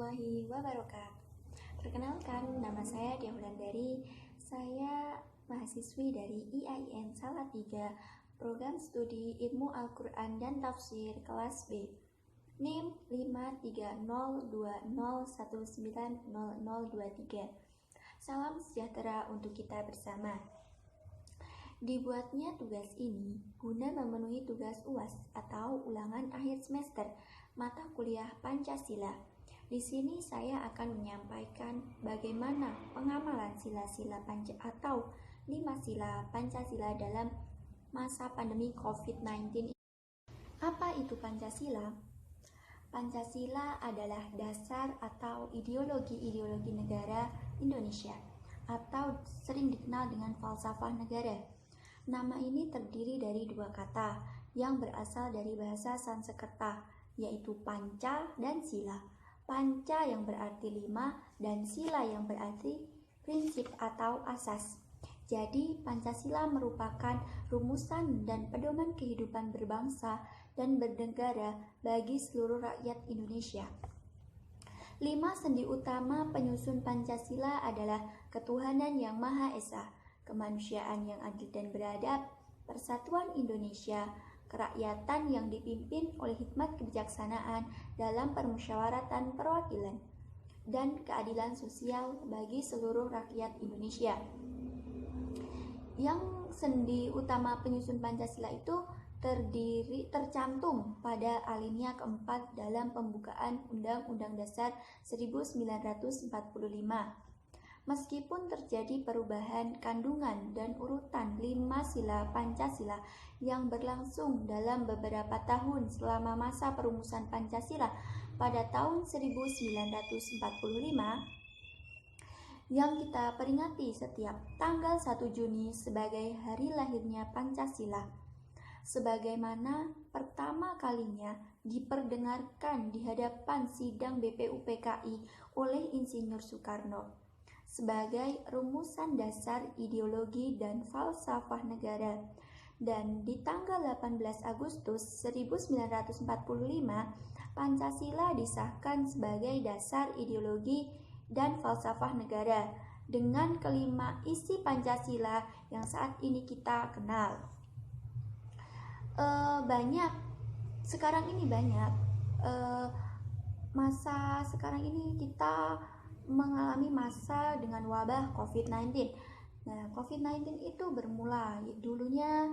warahmatullahi wabarakatuh. Perkenalkan, nama saya Dia Wulandari. Saya mahasiswi dari IAIN Salatiga, Program Studi Ilmu Al-Quran dan Tafsir kelas B. NIM 53020190023. Salam sejahtera untuk kita bersama. Dibuatnya tugas ini guna memenuhi tugas UAS atau ulangan akhir semester mata kuliah Pancasila. Di sini saya akan menyampaikan bagaimana pengamalan sila-sila atau 5 sila Pancasila dalam masa pandemi COVID-19. Apa itu Pancasila? Pancasila adalah dasar atau ideologi negara Indonesia atau sering dikenal dengan falsafah negara. Nama ini terdiri dari dua kata yang berasal dari bahasa Sanskerta, yaitu panca dan sila. Panca yang berarti 5 dan sila yang berarti prinsip atau asas. Jadi Pancasila merupakan rumusan dan pedoman kehidupan berbangsa dan bernegara bagi seluruh rakyat Indonesia. 5 sendi utama penyusun Pancasila adalah ketuhanan yang Maha Esa, kemanusiaan yang adil dan beradab, persatuan Indonesia, kerakyatan yang dipimpin oleh hikmat kebijaksanaan dalam permusyawaratan perwakilan, dan keadilan sosial bagi seluruh rakyat Indonesia. Yang sendi utama penyusun Pancasila itu tercantum pada alinea keempat dalam pembukaan Undang-Undang Dasar 1945. Meskipun terjadi perubahan kandungan dan urutan 5 sila Pancasila yang berlangsung dalam beberapa tahun selama masa perumusan Pancasila pada tahun 1945, yang kita peringati setiap tanggal 1 Juni sebagai hari lahirnya Pancasila, sebagaimana pertama kalinya diperdengarkan di hadapan sidang BPUPKI oleh Insinyur Soekarno sebagai rumusan dasar ideologi dan falsafah negara, dan di tanggal 18 Agustus 1945 Pancasila disahkan sebagai dasar ideologi dan falsafah negara dengan kelima isi Pancasila yang saat ini kita kenal. Masa sekarang ini kita mengalami masa dengan wabah COVID-19. Nah, COVID-19 itu bermula dulunya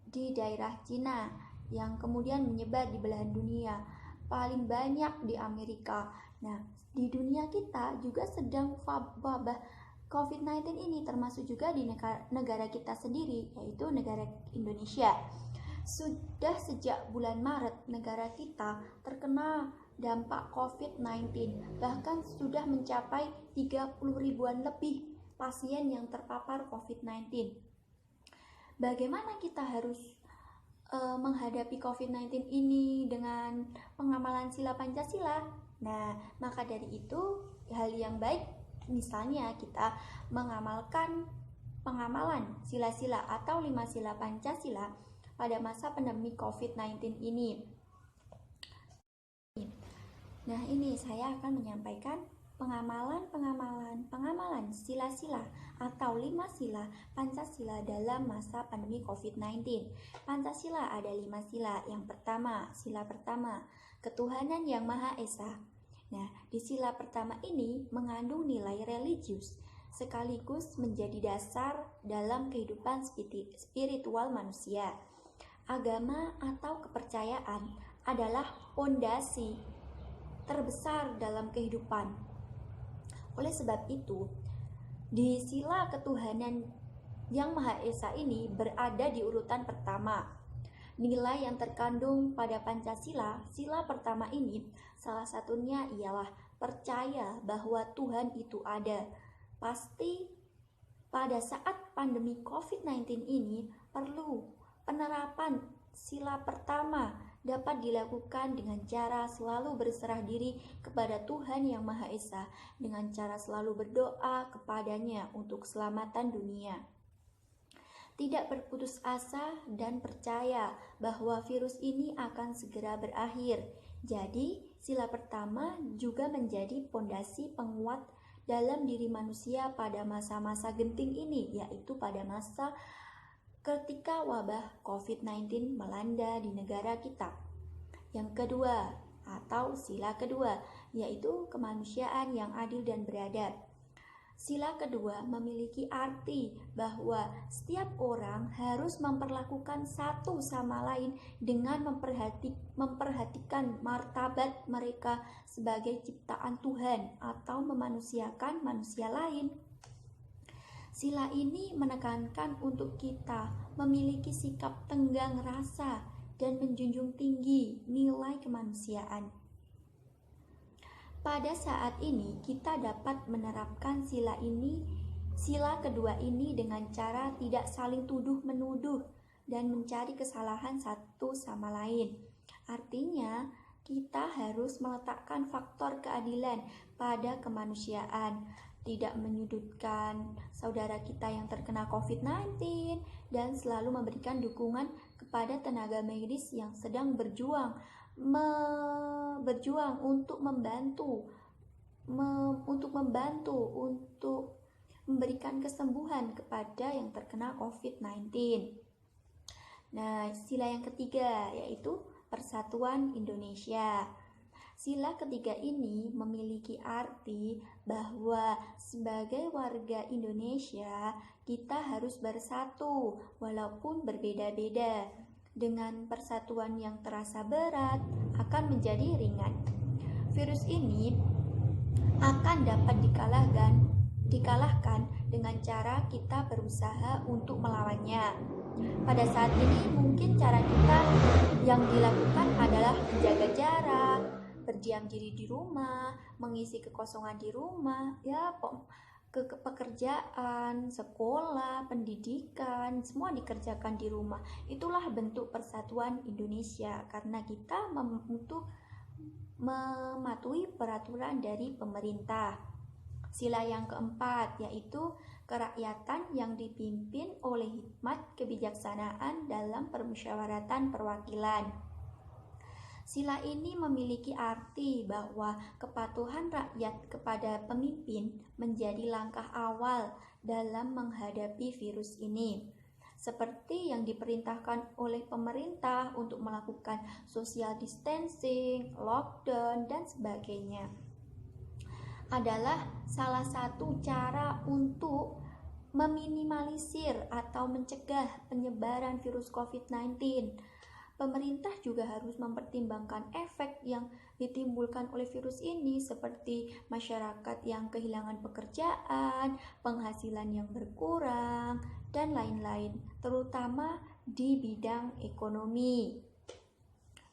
di daerah Cina yang kemudian menyebar di belahan dunia, paling banyak di Amerika. Nah, di dunia kita juga sedang wabah COVID-19 ini, termasuk juga di negara kita sendiri, yaitu negara Indonesia. Sudah sejak bulan Maret negara kita terkena dampak COVID-19, bahkan sudah mencapai 30 ribuan lebih pasien yang terpapar COVID-19. Bagaimana kita harus menghadapi COVID-19 ini dengan pengamalan sila Pancasila? Nah, maka dari itu hal yang baik misalnya kita mengamalkan pengamalan sila-sila atau 5 sila Pancasila pada masa pandemi COVID-19 ini. Nah, ini saya akan menyampaikan pengamalan sila-sila atau 5 sila Pancasila dalam masa pandemi COVID-19. Pancasila ada 5 sila. Yang pertama, sila pertama, ketuhanan yang Maha Esa. Nah, di sila pertama ini mengandung nilai religius sekaligus menjadi dasar dalam kehidupan spiritual manusia. Agama atau kepercayaan adalah fondasi terbesar dalam kehidupan. Oleh sebab itu, di sila ketuhanan yang Maha Esa ini berada di urutan pertama. Nilai yang terkandung pada Pancasila, sila pertama ini, salah satunya ialah percaya bahwa Tuhan itu ada. Pasti pada saat pandemi COVID-19 ini perlu penerapan sila pertama dapat dilakukan dengan cara selalu berserah diri kepada Tuhan yang Maha Esa, dengan cara selalu berdoa kepadanya untuk keselamatan dunia. Tidak berputus asa dan percaya bahwa virus ini akan segera berakhir. Jadi, Sila pertama juga menjadi pondasi penguat dalam diri manusia pada masa-masa genting ini, yaitu pada masa ketika wabah COVID-19 melanda di negara kita. Yang kedua, atau sila kedua, yaitu kemanusiaan yang adil dan beradab. Sila kedua memiliki arti bahwa setiap orang harus memperlakukan satu sama lain dengan memperhatikan martabat mereka sebagai ciptaan Tuhan atau memanusiakan manusia lain. Sila ini menekankan untuk kita memiliki sikap tenggang rasa dan menjunjung tinggi nilai kemanusiaan. Pada saat ini kita dapat menerapkan sila kedua ini dengan cara tidak saling tuduh-menuduh dan mencari kesalahan satu sama lain. Artinya, kita harus meletakkan faktor keadilan pada kemanusiaan, tidak menyudutkan saudara kita yang terkena COVID-19 dan selalu memberikan dukungan kepada tenaga medis yang sedang berjuang untuk memberikan kesembuhan kepada yang terkena COVID-19. Nah, sila yang ketiga yaitu Persatuan Indonesia. Sila ketiga ini memiliki arti bahwa sebagai warga Indonesia kita harus bersatu walaupun berbeda-beda. Dengan persatuan yang terasa berat akan menjadi ringan. Virus ini akan dapat dikalahkan dengan cara kita berusaha untuk melawannya. Pada saat ini mungkin cara kita yang dilakukan adalah menjaga jarak, berdiam diri di rumah, mengisi kekosongan di rumah, pekerjaan, sekolah, pendidikan, semua dikerjakan di rumah. Itulah bentuk persatuan Indonesia karena kita mematuhi peraturan dari pemerintah. Sila yang keempat yaitu kerakyatan yang dipimpin oleh hikmat kebijaksanaan dalam permusyawaratan perwakilan. Sila ini memiliki arti bahwa kepatuhan rakyat kepada pemimpin menjadi langkah awal dalam menghadapi virus ini. Seperti yang diperintahkan oleh pemerintah untuk melakukan social distancing, lockdown, dan sebagainya. Adalah salah satu cara untuk meminimalisir atau mencegah penyebaran virus COVID-19. Pemerintah juga harus mempertimbangkan efek yang ditimbulkan oleh virus ini seperti masyarakat yang kehilangan pekerjaan, penghasilan yang berkurang, dan lain-lain, terutama di bidang ekonomi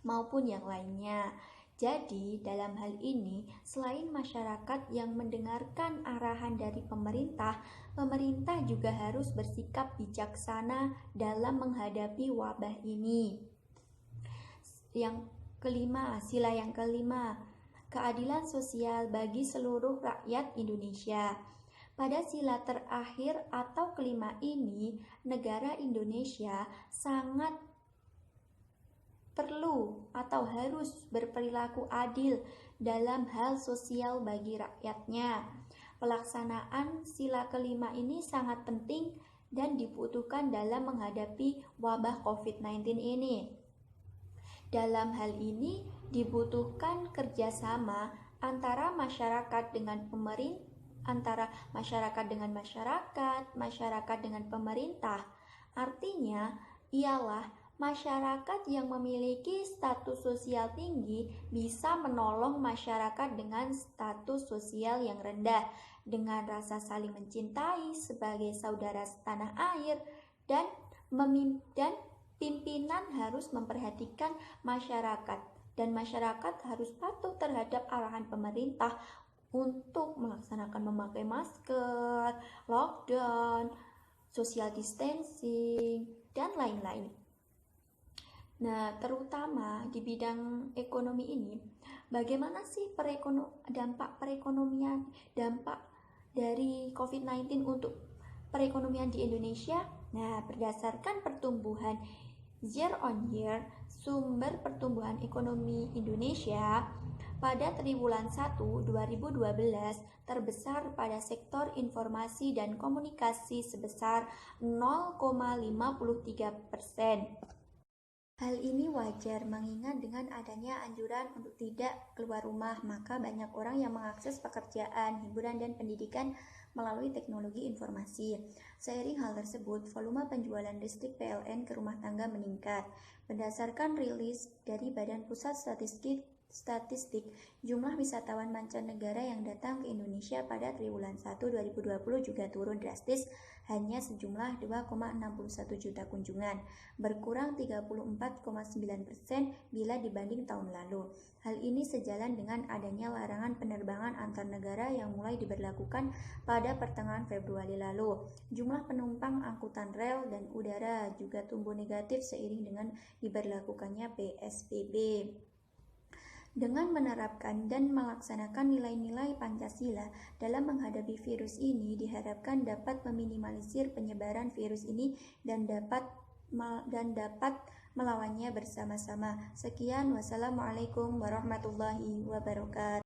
maupun yang lainnya. Jadi, dalam hal ini, selain masyarakat yang mendengarkan arahan dari pemerintah juga harus bersikap bijaksana dalam menghadapi wabah ini. Yang kelima, sila yang kelima, keadilan sosial bagi seluruh rakyat Indonesia. Pada sila terakhir atau kelima ini, negara Indonesia sangat perlu atau harus berperilaku adil dalam hal sosial bagi rakyatnya. Pelaksanaan sila kelima ini sangat penting dan dibutuhkan dalam menghadapi wabah COVID-19 ini. Dalam hal ini dibutuhkan kerjasama antara masyarakat dengan pemerintah, antara masyarakat dengan masyarakat dengan pemerintah. Artinya ialah masyarakat yang memiliki status sosial tinggi bisa menolong masyarakat dengan status sosial yang rendah dengan rasa saling mencintai sebagai saudara setanah air dan pimpinan harus memperhatikan masyarakat dan masyarakat harus patuh terhadap arahan pemerintah untuk melaksanakan memakai masker, lockdown, social distancing, dan lain-lain. Nah, terutama di bidang ekonomi ini, bagaimana sih dampak dari COVID-19 untuk perekonomian di Indonesia? Nah, berdasarkan pertumbuhan year on year, sumber pertumbuhan ekonomi Indonesia Pada triwulan 1 2012 terbesar pada sektor informasi dan komunikasi sebesar 0,53%. Hal ini wajar mengingat dengan adanya anjuran untuk tidak keluar rumah, maka banyak orang yang mengakses pekerjaan, hiburan, dan pendidikan melalui teknologi informasi. Seiring hal tersebut, volume penjualan listrik PLN ke rumah tangga meningkat. Berdasarkan rilis dari Badan Pusat Statistik, jumlah wisatawan mancanegara yang datang ke Indonesia pada triwulan 1 2020 juga turun drastis, hanya sejumlah 2,61 juta kunjungan, berkurang 34,9% bila dibanding tahun lalu. Hal ini sejalan dengan adanya larangan penerbangan antar negara yang mulai diberlakukan pada pertengahan Februari lalu. Jumlah penumpang angkutan rel dan udara juga tumbuh negatif seiring dengan diberlakukannya PSBB. Dengan menerapkan dan melaksanakan nilai-nilai Pancasila dalam menghadapi virus ini diharapkan dapat meminimalisir penyebaran virus ini dan dapat melawannya bersama-sama. Sekian, wassalamualaikum warahmatullahi wabarakatuh.